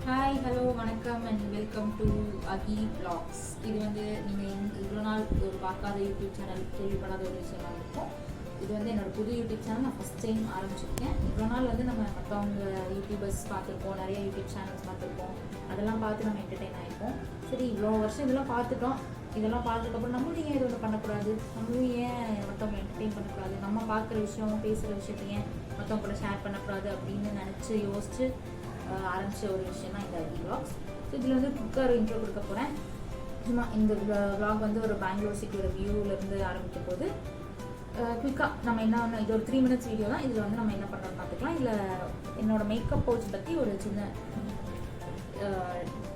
Hi hello வணக்கம் and welcome to Ahi vlogs. இது நீங்கள் இவ்வளோ நாள் ஒரு பார்க்காத யூடியூப் சேனல் கேள்விப்படாத ஒரு விஷயமாக இருக்கும். இது என்னோட புது யூடியூப் சேனல் நான் ஃபஸ்ட் டைம் ஆரம்பிச்சிருக்கேன். இவ்வளோ நாள் நம்ம மற்றவங்க யூடியூபர்ஸ் பார்த்துருப்போம், நிறைய யூடியூப் சேனல்ஸ் பார்த்துருப்போம், அதெல்லாம் பார்த்து நம்ம என்டர்டெயின் ஆகிருப்போம். சரி இவ்வளோ வருஷம் இதெல்லாம் பார்த்துட்டோம், இதெல்லாம் பார்த்ததுக்கப்புறம் நம்மளும் ஏன் இது ஒன்று பண்ணக்கூடாது, நம்மளும் ஏன் மற்றவங்க என்டர்டெயின் பண்ணக்கூடாது, நம்ம பார்க்குற விஷயம் பேசுகிற விஷயத்த ஏன் மற்றவங்க கூட ஷேர் பண்ணக்கூடாது அப்படின்னு நினச்சி யோசிச்சு ஆரம்பித்த ஒரு விஷயம் தான் இந்த அகி vlogs. ஸோ இதில் குக்கர் இன்ட்ரோ கொடுக்க போகிறேன். சும்மா இந்த vlog ஒரு பெங்களூர் சிட்டியோட வியூவிலேருந்து ஆரம்பிக்க போது குயிக்காக நம்ம என்ன இது ஒரு 3 minutes வீடியோ தான். இதில் நம்ம என்ன பண்ணுறோம்னு பார்த்துக்கலாம். இதில் என்னோடய மேக்கப் பவுச் பற்றி ஒரு சின்ன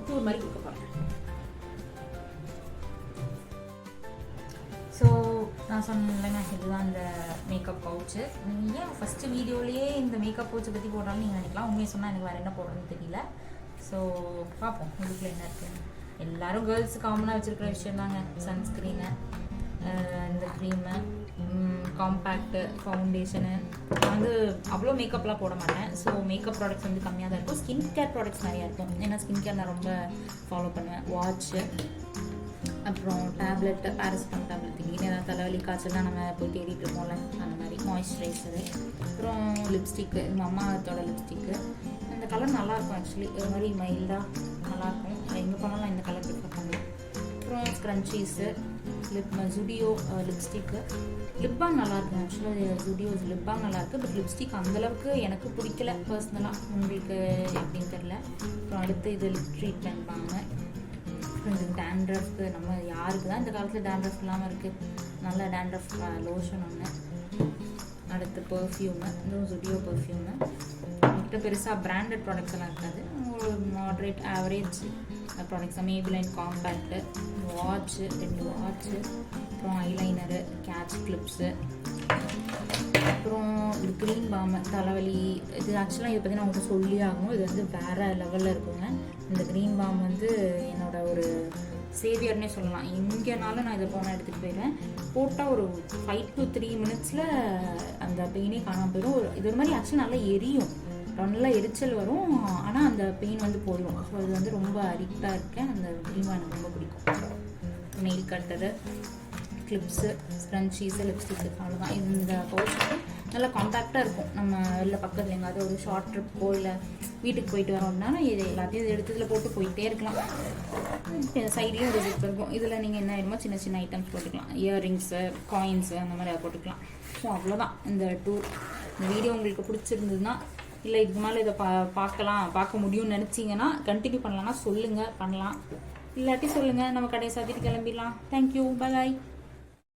டூர் மாதிரி கொடுக்க போகிறேன். ஸோ நான் சொன்னேங்க, இதுதான் இந்த மேக்கப் பவுச்சு. ஏன் ஃபஸ்ட்டு வீடியோலேயே இந்த மேக்கப் பவுச்சை பற்றி போடுறாலும் நீங்கள் நினைக்கலாம். உண்மையை சொன்னால் எனக்கு வேறு என்ன போடுறதுன்னு தெரியல. ஸோ பார்ப்போம் இதுக்குள்ள என்ன இருக்குன்னு. எல்லோரும் கேர்ள்ஸ் காமனாக வச்சுருக்கிற விஷயம் தாங்க. சன்ஸ்க்ரீனு, இந்த க்ரீமு, காம்பேக்டு, ஃபவுண்டேஷனு. நான் அவ்வளோ மேக்கப்லாம் போட மாட்டேன். ஸோ மேக்கப் ப்ராடக்ட்ஸ் கம்மியாக தான் இருக்கும். ஸ்கின் கேர் ப்ராடக்ட்ஸ் நிறையா இருக்கும். ஏன்னா ஸ்கின் கேர் நான் ரொம்ப ஃபாலோ பண்ணுவேன். வாட்ச்சு, அப்புறம் டேப்லெட், பேராசிட்டமால் டேப்லெட், திடீர்னு ஏதாவது தலைவலி காய்ச்சல்லாம் நம்ம போய் தேடிட்டு இருக்கோம்ல, அந்த மாதிரி மாய்ஸ்சரைசரு, அப்புறம் லிப்ஸ்டிக்கு, எங்கள் அம்மாத்தோட லிப்ஸ்டிக்கு. இந்த கலர் நல்லாயிருக்கும். ஆக்சுவலி ஒரு மாதிரி மைல்டாக நல்லாயிருக்கும். எங்கே போனாலும் இந்த கலர் ப்ரிஃபர் பண்ணுவேன். அப்புறம் ஸ்க்ரன்ச்சீஸு, ஜுடியோ லிப்ஸ்டிக்கு. லிப் பாம் நல்லாயிருக்கும். ஆக்சுவலாக ஜுடியோ லிப் பாம் நல்லாயிருக்கு. பட் லிப்ஸ்டிக் அந்தளவுக்கு எனக்கு பிடிக்கல பர்சனலாக. உங்களுக்கு எப்படின்னு தெரில. அப்புறம் அடுத்து இது லிப் ட்ரீட்மெண்ட் வாங்க. கொஞ்சம் டேண்ட்ரஃப்க்கு, நம்ம யாருக்கு தான் இந்த காலத்தில் டேண்ட்ரஃப் இல்லாமல் இருக்குது, நல்ல டேண்ட்ரஃப் லோஷன் ஒன்று. அடுத்து பர்ஃப்யூமு, இதுவும் ஜுடியோ பர்ஃப்யூமு. என்கிட்ட பெருசாக பிராண்டட் ப்ராடக்ட்ஸ் எல்லாம் இருக்காது. ஒரு moderate average products. Maybelline compact, watch, 2 watch, அப்புறம் ஐலைனரு, கேட்ச் கிளிப்ஸு, அப்புறம் இது க்ரீன் பாம், தலைவலி. இது ஆக்சுவலாக இதை பற்றி நான் உங்களுக்கு சொல்லி ஆகணும். இது வேறு லெவலில் இருக்குங்க. இந்த க்ரீன் பாம் என்னோட ஒரு சேவியர்னே சொல்லலாம். எங்கேனாலும் நான் இதை போனால் எடுத்துகிட்டு போயிடுவேன். போட்டால் ஒரு 5 to 3 minutes அந்த பெயினே காணாமல் போயிடும். இது ஒரு மாதிரி ஆக்சுவலாக நல்லா எரியும், நல்லா எரிச்சல் வரும், ஆனால் அந்த பெயின் போயிடும். ஸோ இது ரொம்ப அடிக்டாக இருக்கேன். அந்த க்ரீன் பாம் எனக்கு ரொம்ப பிடிக்கும். நெயில் கட்டரு, கிளிப்ஸு, ஸ்க்ரன்ச்சீஸு, லிப்ஸ்டிக்கு, அவ்வளோதான். இந்த பவுச்சுக்கு நல்லா காம்பேக்டாக இருக்கும். நம்ம வெளில பக்கத்தில் எங்காவது ஒரு ஷார்ட் ட்ரிப்போ இல்லை வீட்டுக்கு போயிட்டு வரோம் அப்படின்னா இது எல்லாத்தையும் எடுத்து இதில் போட்டு போயிட்டே இருக்கலாம். சைட்லேயும் ஒரு ஜிப் இருக்கும். இதில் நீங்கள் என்ன வேணுமோ சின்ன சின்ன ஐட்டம்ஸ் போட்டுக்கலாம். இயர்ரிங்ஸு, காயின்ஸு, அந்த மாதிரி அதை போட்டுக்கலாம். ஸோ அவ்வளோதான் இந்த டூர். இந்த வீடியோ உங்களுக்கு பிடிச்சிருந்ததுன்னா, இல்லை இதுக்கு மேலே இதை பார்க்க முடியும்னு நினச்சிங்கன்னா, கண்டினியூ பண்ணலான்னா சொல்லுங்கள், பண்ணலாம். இல்லாட்டி சொல்லுங்கள், நம்ம கடையை சாத்திட்டு கிளம்பிடலாம். தேங்க்யூ, பாய்.